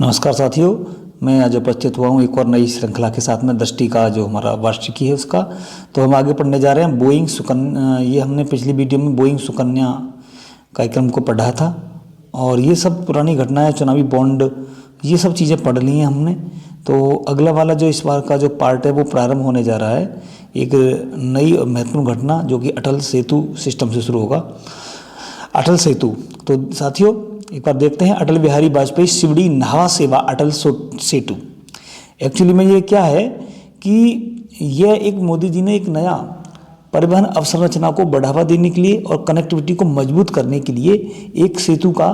नमस्कार साथियों, मैं आज उपस्थित हुआ हूँ एक और नई श्रृंखला के साथ में दृष्टि का जो हमारा वार्षिकी है उसका। तो हम आगे पढ़ने जा रहे हैं बोइंग सुकन्या। ये हमने पिछली वीडियो में बोइंग सुकन्या कार्यक्रम को पढ़ा था और ये सब पुरानी घटनाएं, चुनावी बॉन्ड, ये सब चीज़ें पढ़ ली हैं हमने। तो अगला वाला जो इस बार का जो पार्ट है वो प्रारंभ होने जा रहा है, एक नई महत्वपूर्ण घटना जो कि अटल सेतु सिस्टम से शुरू होगा। अटल सेतु, तो साथियों एक बार देखते हैं अटल बिहारी वाजपेयी शिवड़ी न्हावा सेवा अटल सेतु। एक्चुअली में ये क्या है कि यह एक मोदी जी ने एक नया परिवहन अवसंरचना को बढ़ावा देने के लिए और कनेक्टिविटी को मजबूत करने के लिए एक सेतु का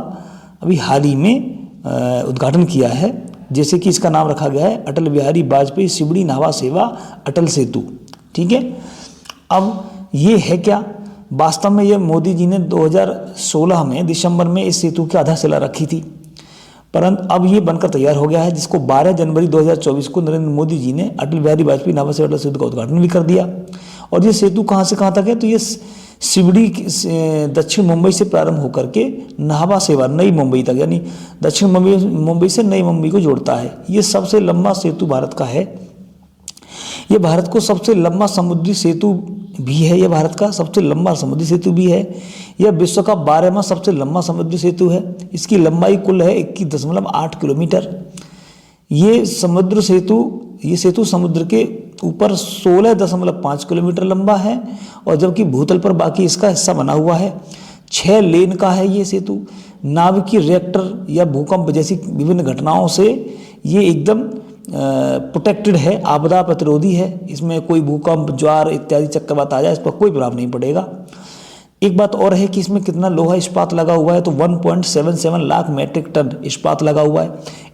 अभी हाल ही में उद्घाटन किया है, जैसे कि इसका नाम रखा गया है अटल बिहारी वाजपेयी शिवड़ी न्हावा सेवा अटल सेतु। ठीक है, अब ये है क्या? वास्तव में ये मोदी जी ने 2016 में दिसंबर में इस सेतु की आधारशिला रखी थी, परंतु अब ये बनकर तैयार हो गया है, जिसको 12 जनवरी 2024 को नरेंद्र मोदी जी ने अटल बिहारी वाजपेयी न्हावा सेवा अटल सेतु का उद्घाटन भी कर दिया। और ये सेतु कहाँ से कहाँ तक है? तो ये शिवड़ी दक्षिण मुंबई से प्रारंभ होकर के न्हावा सेवा नई मुंबई तक, यानी दक्षिण मुंबई से नई मुंबई को जोड़ता है। ये सबसे लंबा सेतु भारत का है। ये भारत को सबसे लंबा समुद्री सेतु भी है, यह भारत का सबसे लंबा समुद्री सेतु भी है। यह विश्व का 12वां सबसे लंबा समुद्री सेतु है। इसकी लंबाई कुल है 21.8 किलोमीटर। ये सेतु समुद्र के ऊपर 16.5 किलोमीटर लंबा है, और जबकि भूतल पर बाकी इसका हिस्सा बना हुआ है। 6 लेन का है ये सेतु। नाभिकीय रिएक्टर या भूकंप जैसी विभिन्न घटनाओं से ये एकदम प्रोटेक्टेड है, आपदा प्रतिरोधी है। इसमें कोई भूकंप, ज्वार इत्यादि चक्रवात आ जाए इस पर कोई प्रभाव नहीं पड़ेगा। एक बात और है कि इसमें कितना लोहा इस्पात लगा हुआ है, तो 1.77 लाख मेट्रिक टन इस्पात लगा हुआ है।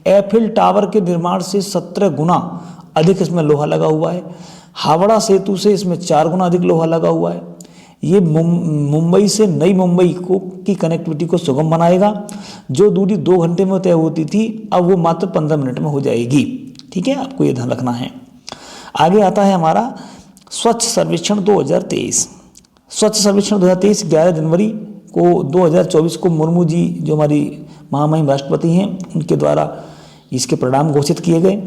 एफिल टावर के निर्माण से 17 गुना अधिक इसमें लोहा लगा हुआ है। हावड़ा सेतु से इसमें 4 गुना अधिक लोहा लगा हुआ है। ये मुंबई से नई मुंबई की कनेक्टिविटी को सुगम बनाएगा। जो दूरी 2 घंटे में तय होती थी, अब वो मात्र 15 मिनट में हो जाएगी। ठीक है, आपको ये ध्यान रखना है। आगे आता है हमारा स्वच्छ सर्वेक्षण 2023। स्वच्छ सर्वेक्षण 2023 11 जनवरी को 2024 को मुर्मू जी, जो हमारी महामहिम राष्ट्रपति हैं, उनके द्वारा इसके परिणाम घोषित किए गए।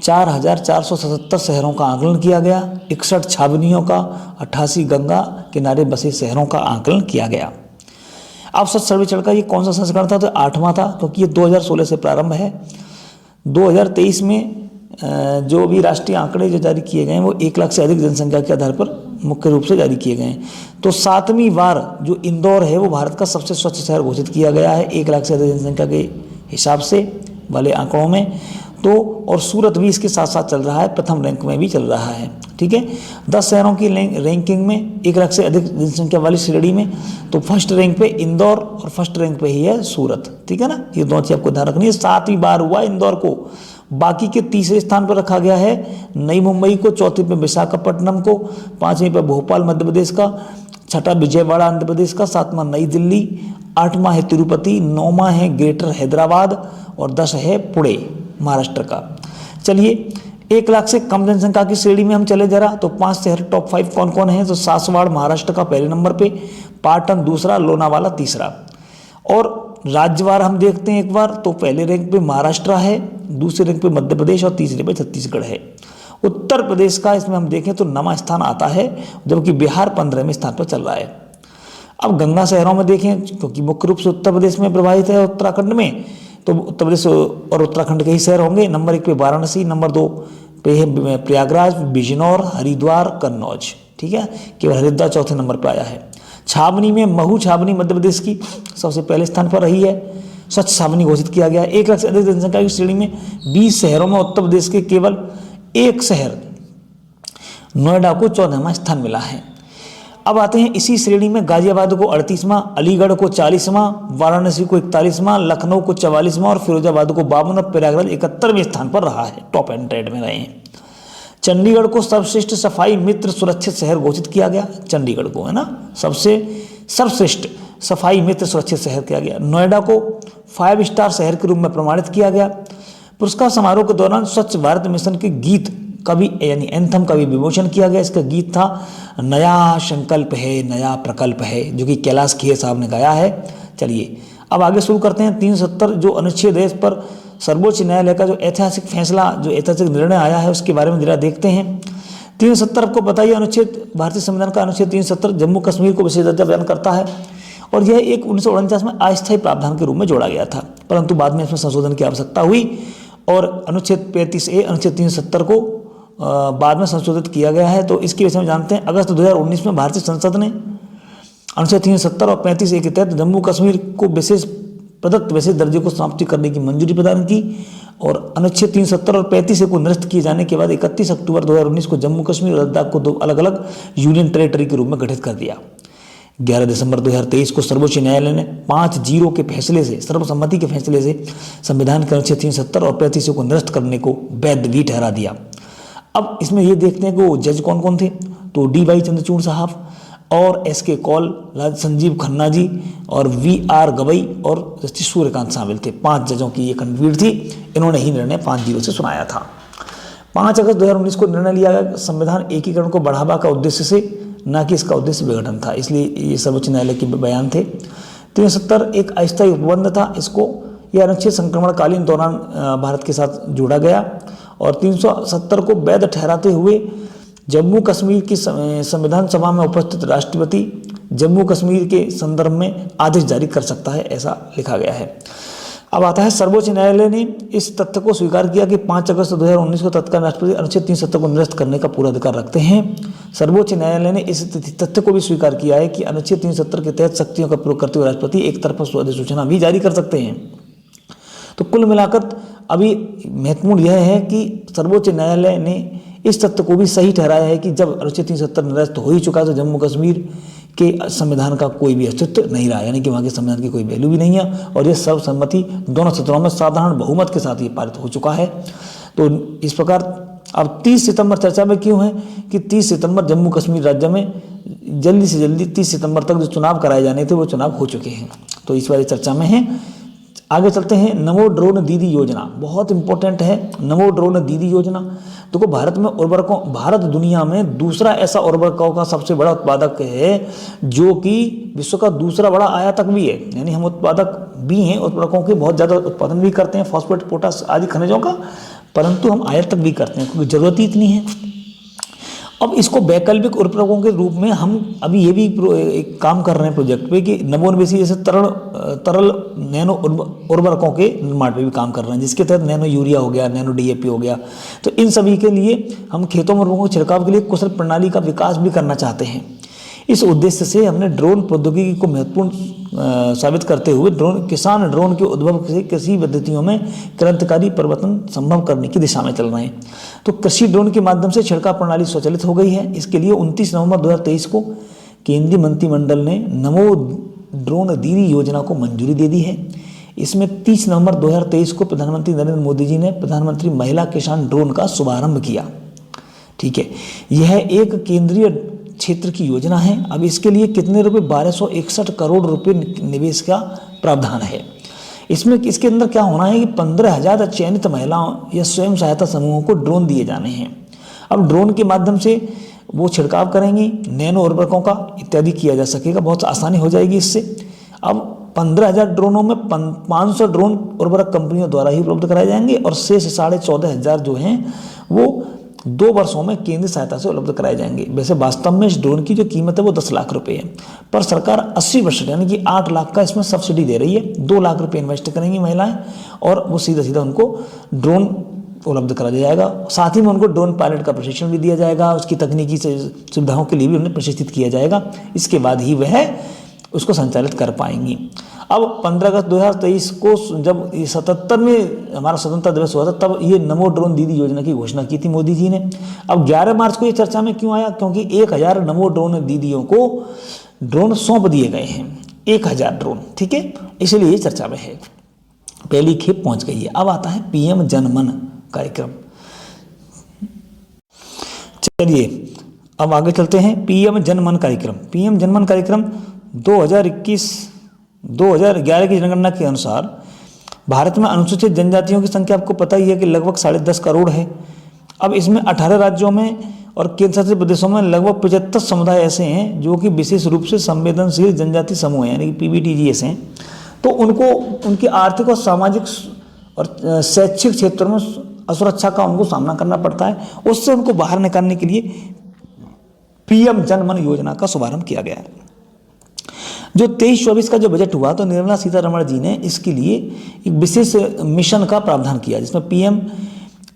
4,477 शहरों का आकलन किया गया। 61 छावनियों का, 88 गंगा किनारे बसे शहरों का आकलन किया गया। अब स्वच्छ सर्वेक्षण का ये कौन सा संस्करण था? तो 8वां था, क्योंकि ये 2016 से प्रारंभ है। 2023 में जो भी राष्ट्रीय आंकड़े जो जारी किए गए हैं वो 1 लाख से अधिक जनसंख्या के आधार पर मुख्य रूप से जारी किए गए हैं। तो 7वीं बार जो इंदौर है वो भारत का सबसे स्वच्छ शहर घोषित किया गया है 1 लाख से अधिक जनसंख्या के हिसाब से वाले आंकड़ों में। तो और सूरत भी इसके साथ साथ चल रहा है, प्रथम रैंक में भी चल रहा है। ठीक है, 10 शहरों की रैंकिंग में 1 लाख से अधिक जनसंख्या वाली श्रेणी में तो फर्स्ट रैंक पे इंदौर और फर्स्ट रैंक पे ही है सूरत। ठीक है ना, ये दोनों चीज़ आपको ध्यान रखनी है। 7वीं बार हुआ इंदौर को। बाकी के तीसरे स्थान पर रखा गया है नई मुंबई को, चौथे पे विशाखापट्टनम को, 5वीं पे भोपाल मध्य प्रदेश का, 6ठा विजयवाड़ा आंध्र प्रदेश का, 7वां नई दिल्ली, 8वां है तिरुपति, 9वां है ग्रेटर हैदराबाद और 10 है पुणे महाराष्ट्र का। चलिए 1 लाख से कम जनसंख्या की श्रेणी में हम चले जरा, तो 5 शहर टॉप 5 कौन कौन है? तो सासवाड़ महाराष्ट्र का पहले नंबर पे, पाटन दूसरा, लोनावाला तीसरा। और राज्यवार हम देखते हैं एक बार, तो पहले रैंक पे महाराष्ट्र है, दूसरे रैंक पे मध्य प्रदेश और तीसरे पे छत्तीसगढ़ है। उत्तर प्रदेश का इसमें हम देखें तो 9वां स्थान आता है, जबकि बिहार 15वें स्थान पर चल रहा है। अब गंगा शहरों में देखें, क्योंकि मुख्य रूप से उत्तर प्रदेश में प्रभावित है उत्तराखंड में, तो उत्तर प्रदेश और उत्तराखंड के ही शहर होंगे। नंबर 1 पे वाराणसी, नंबर 2 पे है प्रयागराज, बिजनौर, हरिद्वार, कन्नौज। ठीक है, केवल हरिद्वार चौथे नंबर पर आया है। छावनी में महू छावनी मध्य प्रदेश की सबसे पहले स्थान पर रही है। स्वच्छ छावनी घोषित किया गया। 1 लाख से अधिक जनसंख्या की श्रेणी में 20 शहरों में उत्तर प्रदेश के केवल एक शहर नोएडा को 14वां स्थान मिला है। अब आते हैं इसी श्रेणी में गाजियाबाद को 38वां, अलीगढ़ को 40वां, वाराणसी को 41वां, लखनऊ को 44वां और फिरोजाबाद को 52 और प्रयागराज 71वें स्थान पर रहा है। टॉप 100 में रहे हैं। चंडीगढ़ को सर्वश्रेष्ठ सफाई मित्र सुरक्षित शहर घोषित किया गया। चंडीगढ़ को, है ना, सबसे सर्वश्रेष्ठ सफाई मित्र सुरक्षित शहर किया गया। नोएडा को 5 स्टार शहर के रूप में प्रमाणित किया गया। पुरस्कार समारोह के दौरान स्वच्छ भारत मिशन के गीत कवि यानी एंथम का भी विमोचन किया गया। इसका गीत था नया संकल्प है नया प्रकल्प है, जो कि कैलाश खेर साहब ने गाया है। चलिए अब आगे शुरू करते हैं 370 जो अनुच्छेद है, इस पर सर्वोच्च न्यायालय का जो ऐतिहासिक फैसला, जो ऐतिहासिक निर्णय आया है उसके बारे में जरा देखते हैं। 370 आपको पता ही, अनुच्छेद भारतीय संविधान का अनुच्छेद 370 जम्मू कश्मीर को विशेष दर्जा प्रदान करता है और यह एक 1949 में अस्थायी प्रावधान के रूप में जोड़ा गया था, परंतु बाद में इसमें संशोधन की आवश्यकता हुई और अनुच्छेद 35A अनुच्छेद 370 को बाद में संशोधित किया गया है। तो इसके विषय में जानते हैं। अगस्त 2019 में भारतीय संसद ने अनुच्छेद 370 और 35A के तहत जम्मू कश्मीर को प्रदत्त विशेष दर्जे को समाप्ति करने की मंजूरी प्रदान की और अनुच्छेद 370 और 35A को निरस्त किए जाने के बाद 31 अक्टूबर 2019 को जम्मू कश्मीर और लद्दाख को 2 अलग अलग यूनियन टेरिटरी के रूप में गठित कर दिया। 11 दिसंबर 2023 को सर्वोच्च न्यायालय ने 5-0 के फैसले से, सर्वसम्मति के फैसले से संविधान के अनुच्छेद 370 और 35A को निरस्त करने को वैध भी ठहरा दिया। अब इसमें ये देखते हैं कि वो जज कौन कौन थे। तो डी.वाई. चंद्रचूड़ साहब और एस.के. कौल, संजीव खन्ना जी और वी.आर. गवई और जस्टिस सूर्यकांत शामिल थे। 5 जजों की ये खंडपीठ थी। इन्होंने ही निर्णय 5-0 से सुनाया था। 5 अगस्त 2019 को निर्णय लिया गया संविधान एकीकरण को बढ़ावा का उद्देश्य से, न कि इसका उद्देश्य विघटन था, इसलिए ये सर्वोच्च न्यायालय के बयान थे। 370 एक अस्थायी उपबंध था, इसको यह अनुच्छेद संक्रमणकालीन दौरान भारत के साथ जोड़ा गया और 370 को वैध ठहराते हुए जम्मू कश्मीर की संविधान सभा में उपस्थित राष्ट्रपति जम्मू कश्मीर के संदर्भ में आदेश जारी कर सकता है, ऐसा लिखा गया है। अब आता है सर्वोच्च न्यायालय ने इस तथ्य को स्वीकार किया कि 5 अगस्त 2019 को तत्कालीन राष्ट्रपति अनुच्छेद 370 को निरस्त करने का पूरा अधिकार रखते हैं। सर्वोच्च न्यायालय ने इस तथ्य को भी स्वीकार किया है कि अनुच्छेद 370 के तहत शक्तियों का प्रयोग करते हुए राष्ट्रपति एक तरफा अधिसूचना भी जारी कर सकते हैं। तो कुल मिलाकर अभी महत्वपूर्ण यह है कि सर्वोच्च न्यायालय ने इस तथ्य को भी सही ठहराया है कि जब अनुच्छेद 370 निरस्त हो ही चुका है तो जम्मू कश्मीर के संविधान का कोई भी अस्तित्व नहीं रहा, यानी कि वहाँ के संविधान की कोई वैल्यू भी नहीं है और ये सर्वसम्मति दोनों सदनों में साधारण बहुमत के साथ ये पारित हो चुका है। तो इस प्रकार अब 30 सितंबर चर्चा में क्यों है कि 30 सितंबर जम्मू कश्मीर राज्य में जल्दी से जल्दी 30 सितंबर तक जो चुनाव कराए जाने थे वो चुनाव हो चुके हैं, तो इस बारे चर्चा में है। आगे चलते हैं। नमो ड्रोन दीदी योजना बहुत इंपॉर्टेंट है। नमो ड्रोन दीदी योजना देखो, भारत दुनिया में दूसरा ऐसा उर्वरकों का सबसे बड़ा उत्पादक है जो कि विश्व का दूसरा बड़ा आयातक भी है, यानी हम उत्पादक भी हैं, उर्वरकों के बहुत ज़्यादा उत्पादन भी करते हैं, फॉस्फेट, पोटास आदि खनिजों का, परंतु हम आयातक भी करते हैं क्योंकि ज़रूरत ही इतनी है। अब इसको वैकल्पिक उर्वरकों के रूप में हम अभी ये भी एक काम कर रहे हैं प्रोजेक्ट पे कि नवोन्वेषी जैसे तरल नैनो उर्वरकों के निर्माण पे भी काम कर रहे हैं, जिसके तहत नैनो यूरिया हो गया, नैनो डीएपी हो गया। तो इन सभी के लिए हम खेतों में उर्वरकों के छिड़काव के लिए कुशल प्रणाली का विकास भी करना चाहते हैं। इस उद्देश्य से हमने ड्रोन प्रौद्योगिकी को महत्वपूर्ण साबित करते हुए किसान ड्रोन के उद्भव से कृषि पद्धतियों में क्रांतिकारी परिवर्तन संभव करने की दिशा में चल रहे हैं। तो कृषि ड्रोन के माध्यम से छिड़काव प्रणाली स्वचालित हो गई है। इसके लिए 29 नवंबर 2023 को केंद्रीय मंत्रिमंडल ने नमो ड्रोन दीदी योजना को मंजूरी दे दी है। इसमें 30 नवंबर 2023 को प्रधानमंत्री नरेंद्र मोदी जी ने प्रधानमंत्री महिला किसान ड्रोन का शुभारंभ किया। ठीक है, यह एक केंद्रीय क्षेत्र की योजना है। अब इसके लिए कितने रुपए 1261 करोड़ रुपए निवेश का प्रावधान है। इसके अंदर क्या होना है कि 15,000 चयनित महिलाओं या स्वयं सहायता समूहों को ड्रोन दिए जाने हैं। अब ड्रोन के माध्यम से वो छिड़काव करेंगी, नैनो उर्वरकों का इत्यादि किया जा सकेगा, बहुत आसानी हो जाएगी इससे। अब 15,000 ड्रोनों में 500 ड्रोन उर्वरक कंपनियों द्वारा ही उपलब्ध कराए जाएंगे और शेष 14,500 जो हैं वो 2 वर्षों में केंद्रीय सहायता से उपलब्ध कराए जाएंगे। वैसे वास्तव में इस ड्रोन की जो कीमत है वो 10 लाख रुपए है, पर सरकार 80% यानी कि 8 लाख का इसमें सब्सिडी दे रही है। 2 लाख रुपए इन्वेस्ट करेंगी महिलाएं और वो सीधा उनको ड्रोन उपलब्ध करा दिया जाएगा। साथ ही में उनको ड्रोन पायलट का प्रशिक्षण भी दिया जाएगा, उसकी तकनीकी सुविधाओं के लिए भी उन्हें प्रशिक्षित किया जाएगा। इसके बाद ही वह उसको संचालित कर पाएंगी। अब 15 अगस्त 2023 को जब 77वें हमारा स्वतंत्रता दिवस हुआ था तब ये नमो ड्रोन दीदी योजना की घोषणा की थी मोदी जी ने। अब 11 मार्च को ये चर्चा में क्यों आया? क्योंकि 1000 नमो ड्रोन दीदियों को ड्रोन सौंप दिए गए हैं, 1000 ड्रोन, ठीक है, इसलिए ये चर्चा में है, पहली खेप पहुंच गई है। अब आता है पीएम जनमन कार्यक्रम। चलिए अब आगे चलते हैं। पीएम जनमन कार्यक्रम। पीएम जनमन कार्यक्रम 2011 की जनगणना के अनुसार भारत में अनुसूचित जनजातियों की संख्या आपको पता ही है कि लगभग 10.5 करोड़ है। अब इसमें 18 राज्यों में और केंद्र शासित प्रदेशों में लगभग 75 समुदाय ऐसे हैं जो कि विशेष रूप से संवेदनशील जनजाति समूह हैं, यानी कि PBTGS हैं। तो उनको उनकी आर्थिक और सामाजिक और शैक्षिक क्षेत्रों में असुरक्षा का उनको सामना करना पड़ता है। उससे उनको बाहर निकालने के लिए पीएम जनमन योजना का शुभारंभ किया गया है। जो 23-24 का जो बजट हुआ तो निर्मला सीतारमण जी ने इसके लिए एक विशेष मिशन का प्रावधान किया, जिसमें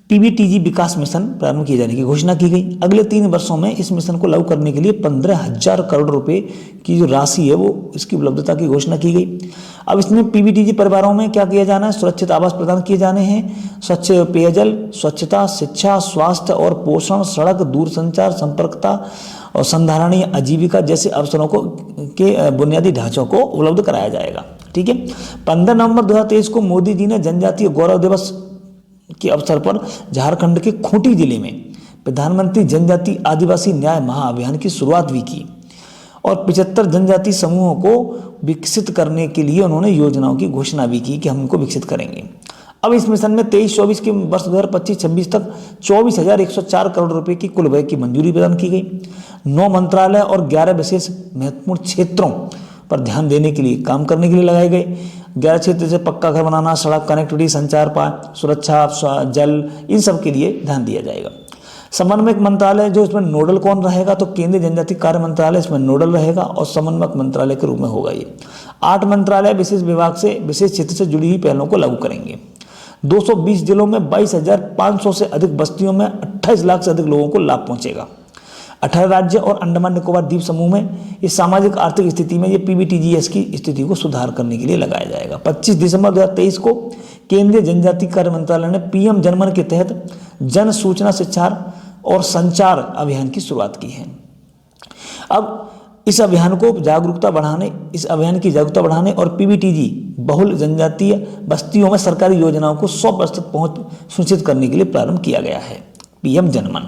पीबीटीजी विकास मिशन प्रारंभ किए जाने की घोषणा की गई। अगले 3 वर्षों में इस मिशन को लागू करने के लिए 15,000 करोड़ रुपए की जो राशि है वो इसकी उपलब्धता की घोषणा की गई। अब इसमें पीबीटीजी परिवारों में क्या किया जाना है, सुरक्षित आवास प्रदान किए जाने हैं, स्वच्छ पेयजल, स्वच्छता, शिक्षा, स्वास्थ्य और पोषण, सड़क, दूरसंचार, संपर्कता और संधारणीय आजीविका जैसे अवसरों को के बुनियादी ढांचों को उपलब्ध कराया जाएगा। ठीक है। 15 नवंबर 2023 को मोदी जी ने जनजातीय गौरव दिवस के अवसर पर झारखंड के खूंटी जिले में प्रधानमंत्री जनजाति आदिवासी न्याय महाअभियान की शुरुआत भी की और 75 जनजाति समूहों को विकसित करने के लिए उन्होंने योजनाओं की घोषणा भी की कि हम इनको विकसित करेंगे। अब इस मिशन में 23-24 के वर्ष 2025-26 तक 24,104 करोड़ रुपए की कुल व्यय की मंजूरी प्रदान की गई। 9 मंत्रालय और 11 विशेष महत्वपूर्ण क्षेत्रों पर ध्यान देने के लिए काम करने के लिए लगाए गए। 11 क्षेत्र जैसे पक्का घर बनाना, सड़क कनेक्टिविटी, संचार, सुरक्षा, जल, इन सब के लिए ध्यान दिया जाएगा। समन्वयक मंत्रालय जो इसमें नोडल कौन रहेगा, तो केंद्रीय जनजाति कार्य मंत्रालय इसमें नोडल रहेगा और समन्वयक मंत्रालय के रूप में होगा ये। 8 मंत्रालय विशेष विभाग से विशेष क्षेत्र से जुड़ी हुई पहलों को लागू करेंगे। 220 जिलों में 22,500 से अधिक बस्तियों में 28 लाख से अधिक लोगों को लाभ पहुंचेगा। 18 राज्य और अंडमान निकोबार द्वीप समूह में इस सामाजिक आर्थिक स्थिति में ये पीबीटीजीएस की स्थिति को सुधार करने के लिए लगाया जाएगा। 25 दिसंबर 2023 को केंद्रीय जनजाति कार्य मंत्रालय ने पीएम जनमन के तहत जन सूचना, शिक्षा और संचार अभियान की शुरुआत की है। अब इस अभियान की जागरूकता बढ़ाने और पीबीटीजी बहुल जनजातीय बस्तियों में सरकारी योजनाओं को 100% पहुंच सुनिश्चित करने के लिए प्रारंभ किया गया है पीएम जनमन।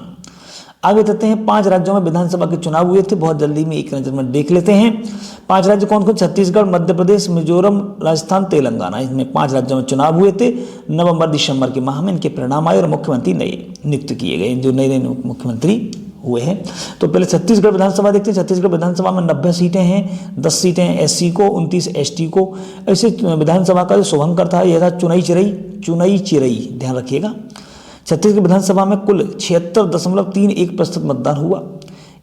आगे चलते हैं। 5 राज्यों में विधानसभा के चुनाव हुए थे, बहुत जल्दी में एक नजर में देख लेते हैं। 5 राज्य कौन कौन? छत्तीसगढ़, मध्य प्रदेश, मिजोरम, राजस्थान, तेलंगाना। इसमें 5 राज्यों में चुनाव हुए थे। नवंबर दिसंबर के माह में इनके परिणाम आए और मुख्यमंत्री नए नियुक्त किए गए, जो नए मुख्यमंत्री हुए हैं। तो पहले छत्तीसगढ़ विधानसभा देखते हैं। छत्तीसगढ़ विधानसभा में 90 सीटें हैं, 10 सीटें एससी को, 29 एसटी को। ऐसे विधानसभा का जो शुभंकर था यह था चुनई चिरई, ध्यान रखिएगा। छत्तीसगढ़ विधानसभा में कुल 76.31% मतदान हुआ।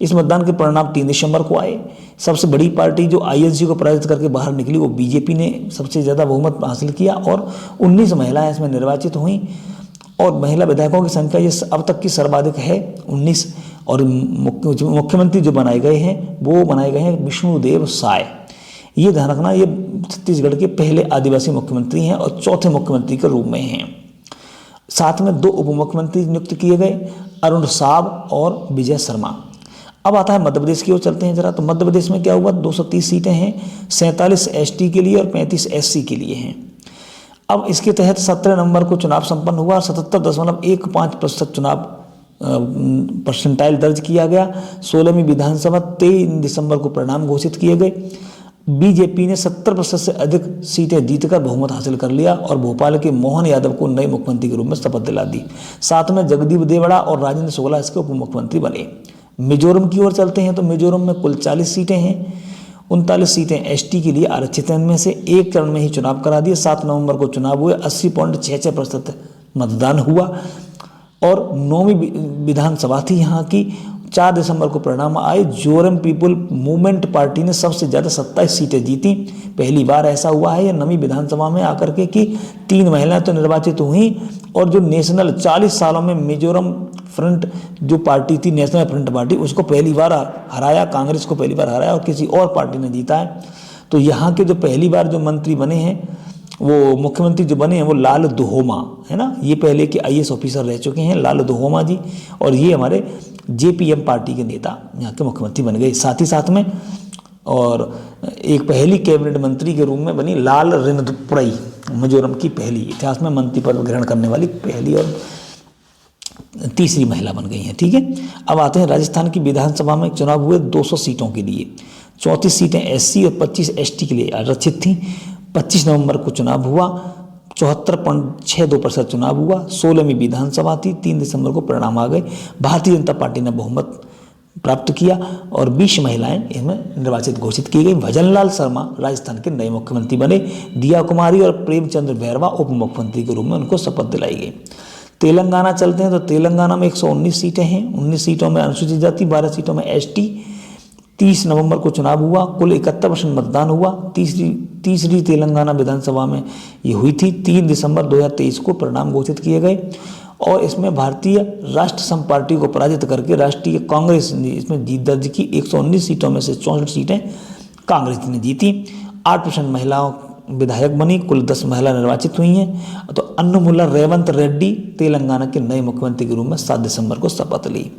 इस मतदान के परिणाम 3 दिसंबर को आए। सबसे बड़ी पार्टी जो आईएनसी को पराजित करके बाहर निकली वो बीजेपी ने सबसे ज़्यादा बहुमत हासिल किया और 19 महिलाएं इसमें निर्वाचित हुई और महिला विधायकों की संख्या ये अब तक की सर्वाधिक है 19। और मुख्यमंत्री जो बनाए गए हैं विष्णुदेव साय। ये ध्यान रखना, ये छत्तीसगढ़ के पहले आदिवासी मुख्यमंत्री हैं और चौथे मुख्यमंत्री के रूप में हैं। साथ में 2 उप मुख्यमंत्री नियुक्त किए गए, अरुण साव और विजय शर्मा। अब आता है मध्य प्रदेश की ओर चलते हैं जरा। तो मध्य प्रदेश में क्या हुआ? 230 सीटें हैं, 47 एसटी के लिए और 35 एससी के लिए हैं। अब इसके तहत 17 नवंबर को चुनाव संपन्न हुआ। 77.15% चुनाव परसेंटाइल दर्ज किया गया। 16वीं विधानसभा 23 दिसंबर को परिणाम घोषित किए गए। बीजेपी ने 70% से अधिक सीटें जीतकर बहुमत हासिल कर लिया और भोपाल के मोहन यादव को नए मुख्यमंत्री के रूप में शपथ दिला दी। साथ में जगदीप देवड़ा और राजेंद्र शुक्ला इसके उप मुख्यमंत्री बने। मिजोरम की ओर चलते हैं। तो मिजोरम में कुल 40 सीटें हैं, 39 सीटें एसटी के लिए आरक्षित हैं। इनमें से एक चरण में ही चुनाव करा दिए। 7 नवंबर को चुनाव हुए, 80.66% मतदान हुआ और 9वीं विधानसभा थी यहाँ की। 4 दिसंबर को परिणाम आए। जोरम पीपुल मूवमेंट पार्टी ने सबसे ज़्यादा 27 सीटें जीती। पहली बार ऐसा हुआ है ये 9वीं विधानसभा में आकर के कि 3 महिलाएं तो निर्वाचित हुई और जो नेशनल 40 सालों में मिजोरम फ्रंट जो पार्टी थी, नेशनल फ्रंट पार्टी, उसको पहली बार हराया, कांग्रेस को पहली बार हराया और किसी और पार्टी ने जीता है। तो यहाँ के जो पहली बार जो मंत्री बने हैं, वो मुख्यमंत्री जो बने हैं वो लाल दुहोमा है ना, ये पहले के आईएएस ऑफिसर रह चुके हैं लाल दुहोमा जी, और ये हमारे जेपीएम पार्टी के नेता यहाँ के मुख्यमंत्री बन गए। साथ ही साथ में और एक पहली कैबिनेट मंत्री के रूप में बनी लाल रिनपुरई, मिजोरम की पहली इतिहास में मंत्री पद ग्रहण करने वाली पहली और तीसरी महिला बन गई हैं। ठीक है। अब आते हैं राजस्थान की विधानसभा में चुनाव हुए 200 सीटों के लिए। 34 सीटें एससी और 25 एसटी के लिए आरक्षित थीं। 25 नवंबर को चुनाव हुआ। 74.62% चुनाव हुआ। 16वीं विधानसभा थी। 3 दिसंबर को परिणाम आ गए। भारतीय जनता पार्टी ने बहुमत प्राप्त किया और 20 महिलाएं इसमें निर्वाचित घोषित की गई। भजनलाल शर्मा राजस्थान के नए मुख्यमंत्री बने। दिया कुमारी और प्रेमचंद्र बैरवा उप मुख्यमंत्री के रूप में उनको शपथ दिलाई गई। तेलंगाना चलते हैं तो तेलंगाना में 119 सीटें हैं। 19 सीटों में अनुसूचित जाति, 12 सीटों में एसटी। 30 नवंबर को चुनाव हुआ। कुल 71% मतदान हुआ। तीसरी तेलंगाना विधानसभा में ये हुई थी। 3 दिसंबर 2023 को परिणाम घोषित किए गए और इसमें भारतीय राष्ट्र समता पार्टी को पराजित करके राष्ट्रीय कांग्रेस ने इसमें जीत दर्ज की। 119 सीटों में से 64 सीटें कांग्रेस ने जीती। 8% महिलाओं विधायक बनी। कुल 10 महिला निर्वाचित हुई हैं। तो अन्नमुला रेवंत रेड्डी तेलंगाना के नए मुख्यमंत्री के रूप में 7 दिसंबर को शपथ ली।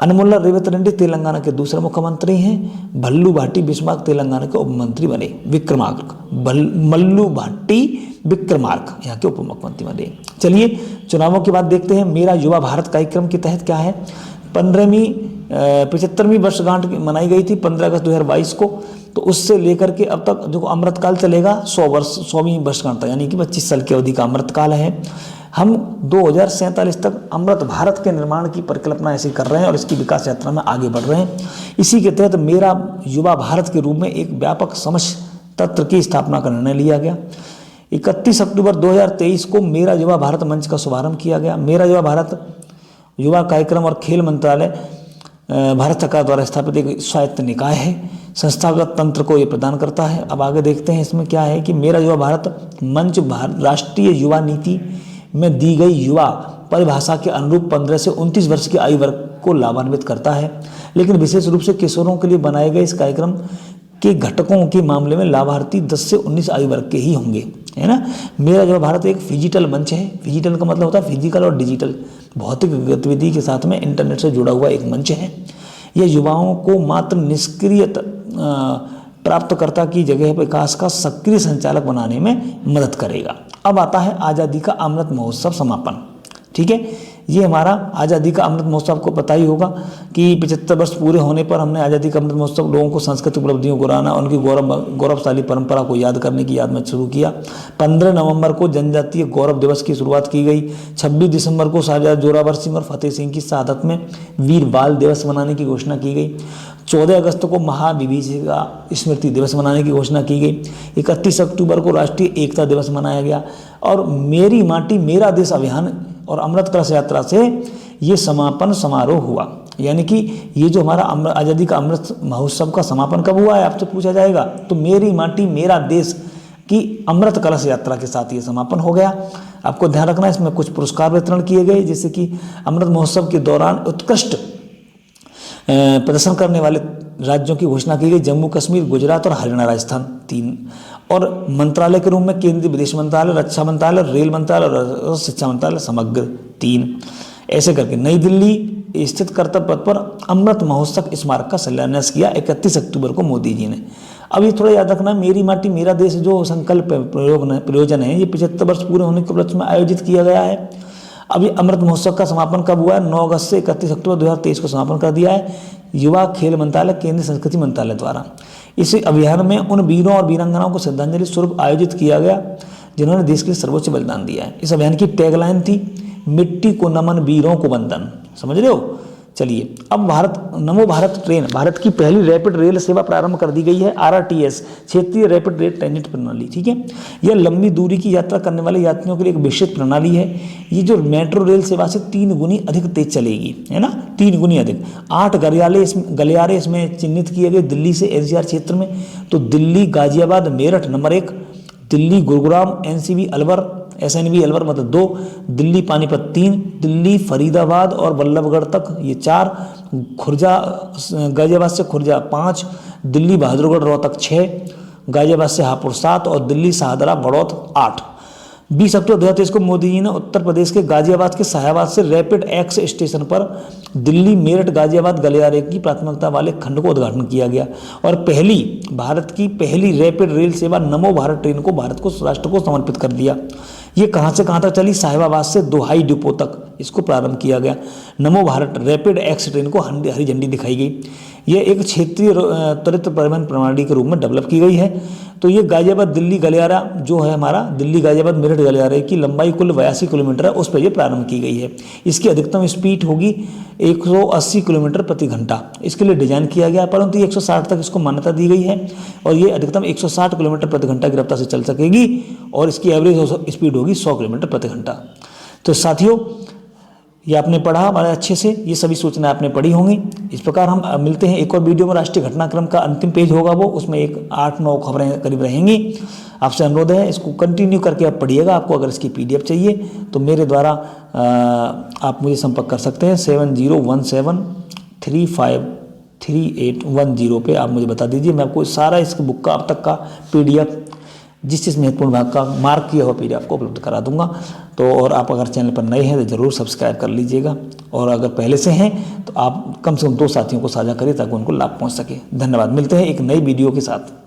अन्नमुला रेवंत रेड्डी तेलंगाना के दूसरे मुख्यमंत्री हैं। भल्लू भाटी बिस्मार्क तेलंगाना के उप मंत्री बने। मल्लू भाटी विक्रमार्क यहाँ के उप मुख्यमंत्री बने। चलिए चुनावों की बात देखते हैं। मेरा युवा भारत कार्यक्रम के तहत क्या है, 75वीं वर्षगांठ मनाई गई थी 15 अगस्त 2022 को। तो उससे लेकर के अब तक जो अमृतकाल चलेगा 100वीं वर्षगांठ तक, यानी कि 25 साल की अवधि का अमृतकाल है। हम 2047 तक अमृत भारत के निर्माण की परिकल्पना ऐसी कर रहे हैं और इसकी विकास यात्रा में आगे बढ़ रहे हैं। इसी के तहत मेरा युवा भारत के रूप में एक व्यापक समझ तंत्र की स्थापना का निर्णय लिया गया। 31 अक्टूबर 2023 को मेरा युवा भारत मंच का शुभारंभ किया गया। मेरा युवा भारत युवा कार्यक्रम और खेल मंत्रालय भारत सरकार द्वारा स्थापित एक स्वायत्त निकाय है। संस्थागत तंत्र को ये प्रदान करता है। अब आगे देखते हैं इसमें क्या है कि मेरा युवा भारत मंच राष्ट्रीय युवा नीति में दी गई युवा परिभाषा के अनुरूप 15 से 29 वर्ष की आयु वर्ग को लाभान्वित करता है, लेकिन विशेष रूप से किशोरों के लिए बनाए गए इस कार्यक्रम के घटकों के मामले में लाभार्थी 10 से 19 आयु वर्ग के ही होंगे, है ना। मेरा युवा भारत एक फिजिटल मंच है। फिजिटल का मतलब होता है फिजिकल और डिजिटल, भौतिक गतिविधि के साथ में इंटरनेट से जुड़ा हुआ एक मंच है। यह युवाओं को मात्र निष्क्रिय प्राप्तकर्ता की जगह विकास का सक्रिय संचालक बनाने में मदद करेगा। अब आता है आज़ादी का अमृत महोत्सव समापन। ठीक है, ये हमारा आज़ादी का अमृत महोत्सव, आपको पता ही होगा कि 75 वर्ष पूरे होने पर हमने आज़ादी का अमृत महोत्सव लोगों को सांस्कृतिक उपलब्धियों को कराना, उनकी गौरवशाली परंपरा को याद करने की याद में शुरू किया। 15 नवंबर को जनजातीय गौरव दिवस की शुरुआत की गई। 26 दिसंबर को शाहजहाँ जोरावर सिंह और फतेह सिंह की शहादत में वीर बाल दिवस मनाने की घोषणा की गई। 14 अगस्त को महाविभीषिका स्मृति दिवस मनाने की घोषणा की गई। 31 अक्टूबर को राष्ट्रीय एकता दिवस मनाया गया और मेरी माटी मेरा देश अभियान और अमृत कलश यात्रा से ये समापन समारोह हुआ। यानी कि ये जो हमारा आज़ादी का अमृत महोत्सव का समापन कब हुआ है आपसे पूछा जाएगा, तो मेरी माटी मेरा देश की अमृत कलश यात्रा के साथ ये समापन हो गया। आपको ध्यान रखना इसमें कुछ पुरस्कार वितरण किए गए, जैसे कि अमृत महोत्सव के दौरान उत्कृष्ट प्रदर्शन करने वाले राज्यों की घोषणा की गई। जम्मू कश्मीर, गुजरात और हरियाणा, राजस्थान 3। और मंत्रालय के रूप में केंद्रीय विदेश मंत्रालय, रक्षा मंत्रालय, रेल मंत्रालय और शिक्षा मंत्रालय समग्र 3। ऐसे करके नई दिल्ली स्थित कर्तव्य पथ पर अमृत महोत्सव स्मारक का शिलान्यास किया 31 अक्टूबर को मोदी जी ने। अब ये थोड़ा याद रखना, मेरी माटी मेरा देश जो संकल्प प्रयोजन है ये 75 वर्ष पूरे होने के उपलक्ष्य में आयोजित किया गया है। अभी अमृत महोत्सव का समापन कब हुआ है? 9 अगस्त से 31 अक्टूबर 2023 को समापन कर दिया है युवा खेल मंत्रालय, केंद्रीय संस्कृति मंत्रालय द्वारा। इस अभियान में उन वीरों और वीरांगनाओं को श्रद्धांजलि स्वरूप आयोजित किया गया जिन्होंने देश के लिए सर्वोच्च बलिदान दिया है। इस अभियान की टैगलाइन थी मिट्टी को नमन वीरों को वंदन। समझ रहे हो? चलिए, अब नमो भारत ट्रेन, भारत की पहली रैपिड रेल सेवा प्रारंभ कर दी गई है। RRTS क्षेत्रीय रैपिड रेल ट्रांजिट प्रणाली। ठीक है, यह लंबी दूरी की यात्रा करने वाले यात्रियों के लिए एक विकसित प्रणाली है। ये जो मेट्रो रेल सेवा से 3 गुनी अधिक तेज चलेगी, है ना, 3 गुनी अधिक। 8 गलियारे इसमें चिन्हित किए गए दिल्ली से NCR क्षेत्र में। तो दिल्ली गाजियाबाद मेरठ नंबर 1, दिल्ली गुरुग्राम SNV अलवर मतलब 2, दिल्ली पानीपत 3, दिल्ली फरीदाबाद और बल्लभगढ़ तक ये 4, खुर्जा गाजियाबाद से खुर्जा 5, दिल्ली बहादुरगढ़ रोहतक 6, गाजियाबाद से हापुड़ 7 और दिल्ली शाहदरा बड़ौत 8। 20 अक्टूबर 2023 को मोदी जी ने उत्तर प्रदेश के गाजियाबाद के शाहबाद से रैपिड एक्स स्टेशन पर दिल्ली मेरठ गाजियाबाद गलियारे की प्राथमिकता वाले खंड को उद्घाटन किया गया और भारत की पहली रैपिड रेल सेवा नमो भारत ट्रेन को राष्ट्र को समर्पित कर दिया। ये कहाँ से कहाँ तक चली? साहिबाबाद से दोहाई डिपो तक इसको प्रारंभ किया गया। नमो भारत रैपिड एक्स ट्रेन को हरी झंडी दिखाई गई। यह एक क्षेत्रीय त्वरित परिवहन प्रणाली के रूप में डेवलप की गई है। तो ये गाजियाबाद दिल्ली गलियारा जो है हमारा, दिल्ली गाजियाबाद मेरठ गलियारे की लंबाई कुल 82 किलोमीटर है, उस पर ये प्रारंभ की गई है। इसकी अधिकतम स्पीड होगी 180 किलोमीटर प्रति घंटा। इसके लिए डिजाइन किया गया, परंतु 160 तक इसको मान्यता दी गई है और ये अधिकतम 160 किलोमीटर प्रति घंटा की रफ्तार से चल सकेगी और इसकी एवरेज स्पीड होगी 100 किलोमीटर प्रति घंटा। तो साथियों, ये आपने पढ़ा हमारे अच्छे से, ये सभी सूचनाएं आपने पढ़ी होंगी। इस प्रकार हम मिलते हैं एक और वीडियो में। राष्ट्रीय घटनाक्रम का अंतिम पेज होगा वो, उसमें एक 8-9 खबरें करीब रहेंगी। आपसे अनुरोध है इसको कंटिन्यू करके आप पढ़िएगा। आपको अगर इसकी PDF चाहिए तो मेरे द्वारा आप मुझे संपर्क कर सकते हैं 7017353810 पे आप मुझे बता दीजिए। मैं आपको सारा इस बुक का अब तक का PDF जिस महत्वपूर्ण भाग का मार्क किया हुआ PDF आपको उपलब्ध करा दूंगा। तो और आप अगर चैनल पर नए हैं तो ज़रूर सब्सक्राइब कर लीजिएगा, और अगर पहले से हैं तो आप कम से कम 2 साथियों को साझा करिए ताकि उनको लाभ पहुंच सके। धन्यवाद। मिलते हैं एक नई वीडियो के साथ।